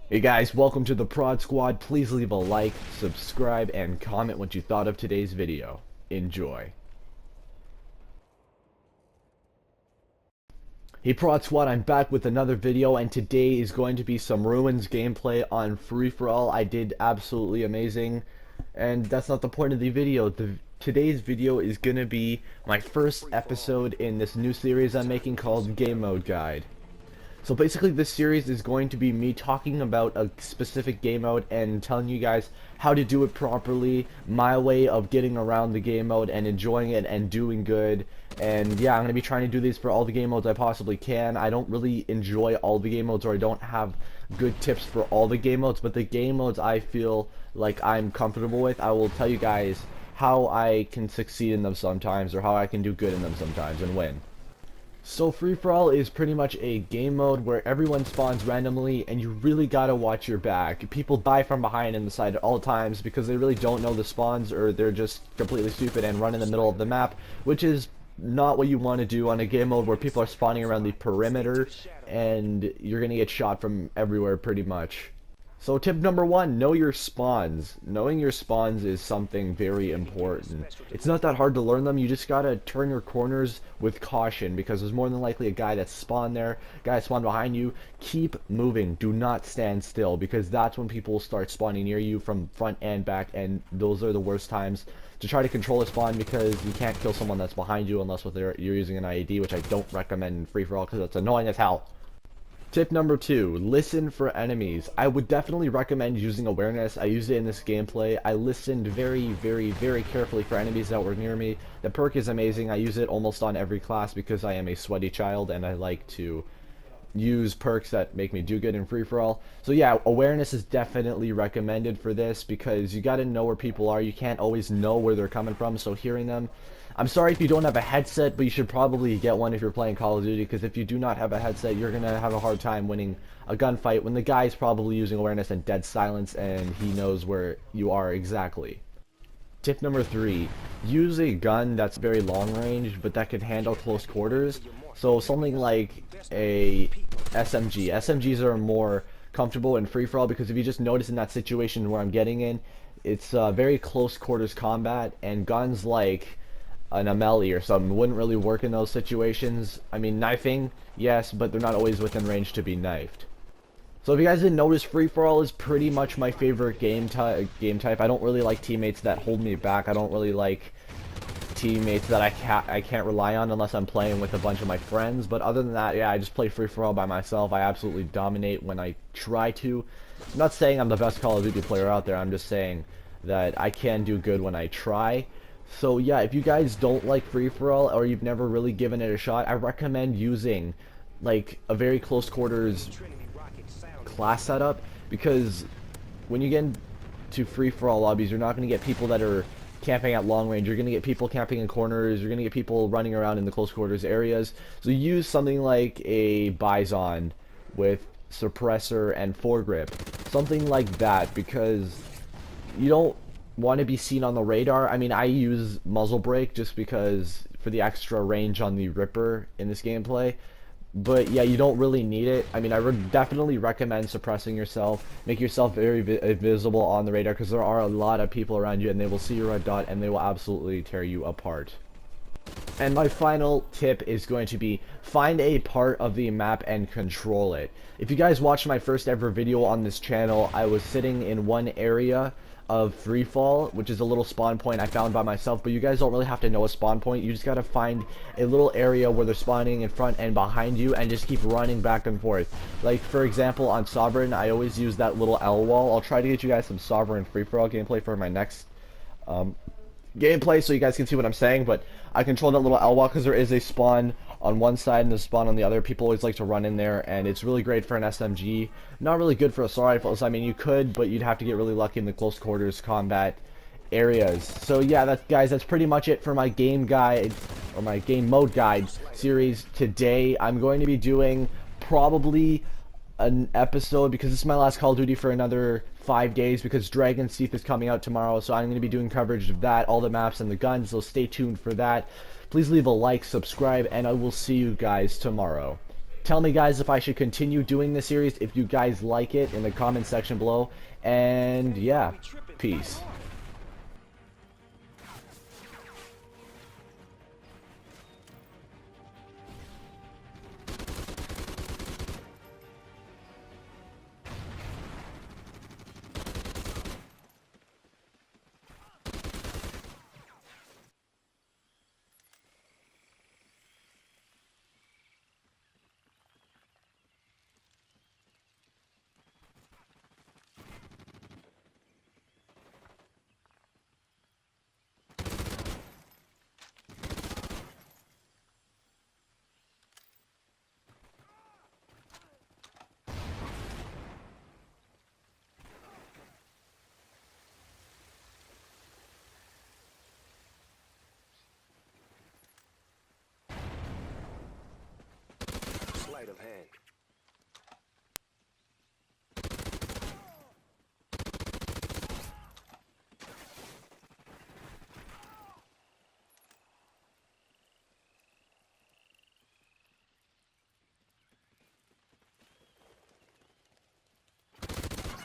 Hey guys, welcome to the Prod Squad. Please leave a like, subscribe, and comment what you thought of today's video. Enjoy. Hey Prod Squad, I'm back with another video, and today is going to be some Ruins gameplay on free-for-all. I did absolutely amazing, and that's not the point of the video. Today's video is going to be my first episode in this new series I'm making called Game Mode Guide. So basically this series is going to be me talking about a specific game mode and telling you guys how to do it properly, my way of getting around the game mode and enjoying it and doing good. And yeah, I'm going to be trying to do these for all the game modes I possibly can. I don't really enjoy all the game modes, or I don't have good tips for all the game modes, but the game modes I feel like I'm comfortable with, I will tell you guys how I can succeed in them sometimes, or how I can do good in them sometimes and win. So free-for-all is pretty much a game mode where everyone spawns randomly and you really gotta watch your back. People die from behind and the side at all times because they really don't know the spawns, or they're just completely stupid and run in the middle of the map, which is not what you want to do on a game mode where people are spawning around the perimeter and you're gonna get shot from everywhere pretty much. So tip number one, know your spawns. Knowing your spawns is something very important. It's not that hard to learn them, you just gotta turn your corners with caution because there's more than likely a guy that's spawned there, guy spawned behind you. Keep moving, do not stand still, because that's when people start spawning near you from front and back, and those are the worst times to try to control a spawn, because you can't kill someone that's behind you unless you're using an IED, which I don't recommend in free-for-all because it's annoying as hell. Tip number two, listen for enemies. I would definitely recommend using awareness. I used it in this gameplay. I listened very carefully for enemies that were near me. The perk is amazing. I use it almost on every class because I am a sweaty child and I like to use perks that make me do good in free-for-all. So yeah, awareness is definitely recommended for this because you gotta know where people are. You can't always know where they're coming from, so hearing them. I'm sorry if you don't have a headset, but you should probably get one if you're playing Call of Duty, because if you do not have a headset, you're gonna have a hard time winning a gunfight when the guy's probably using awareness and dead silence and he knows where you are exactly. Tip number three, use a gun that's very long range but that can handle close quarters. So something like a SMG. SMGs are more comfortable in free-for-all because if you just notice in that situation where I'm getting in, it's very close quarters combat, and guns like an Amelie or something wouldn't really work in those situations. I mean, knifing, yes, but they're not always within range to be knifed. So if you guys didn't notice, free-for-all is pretty much my favorite game type. I don't really like teammates that hold me back. I don't really like teammates that I can't rely on unless I'm playing with a bunch of my friends. But other than that, yeah, I just play free-for-all by myself. I absolutely dominate when I try to. I'm not saying I'm the best Call of Duty player out there. I'm just saying that I can do good when I try. So yeah, if you guys don't like free-for-all or you've never really given it a shot, I recommend using like a very close quarters class setup, because when you get into free-for-all lobbies, you're not going to get people that are camping at long range. You're going to get people camping in corners. You're going to get people running around in the close quarters areas. So use something like a Bison with suppressor and foregrip, something like that, because you don't want to be seen on the radar. I mean, I use muzzle brake just because for the extra range on the Ripper in this gameplay. But yeah, you don't really need it. I mean, I would definitely recommend suppressing yourself. Make yourself very visible on the radar, because there are a lot of people around you and they will see your red dot and they will absolutely tear you apart. And my final tip is going to be find a part of the map and control it. If you guys watched my first ever video on this channel, I was sitting in one area of freefall, which is a little spawn point I found by myself, but you guys don't really have to know a spawn point. You just gotta find a little area where they're spawning in front and behind you and just keep running back and forth. Like for example on Sovereign, I always use that little L wall. I'll try to get you guys some Sovereign free-for-all gameplay for my next gameplay so you guys can see what I'm saying, but I control that little L wall because there is a spawn on one side and a spawn on the other. People always like to run in there, and it's really great for an SMG. Not really good for assault rifles. I mean, you could, but you'd have to get really lucky in the close quarters combat areas. So yeah, guys, that's pretty much it for my game guide, or my game mode guide series today. I'm going to be doing probably an episode, because this is my last Call of Duty for another 5 days, because Dragon's Teeth is coming out tomorrow, so I'm going to be doing coverage of that, all the maps and the guns, so stay tuned for that. Please leave a like, subscribe, and I will see you guys tomorrow. Tell me, guys, if I should continue doing this series, if you guys like it, in the comment section below. And yeah, peace. Sleight of hand.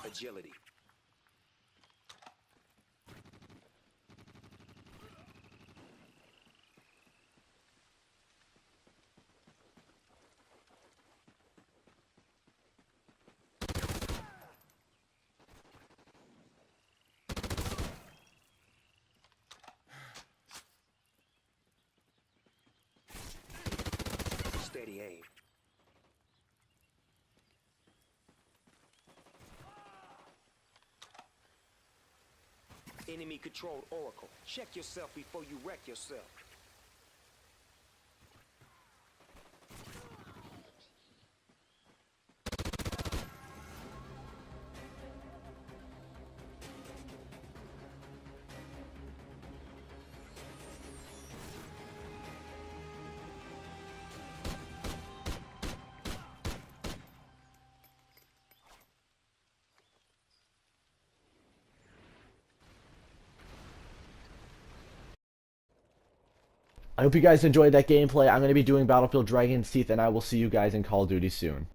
Agility. Steady aim. Enemy controlled Oracle. Check yourself before you wreck yourself. I hope you guys enjoyed that gameplay. I'm going to be doing Battlefield Dragon's Teeth, and I will see you guys in Call of Duty soon.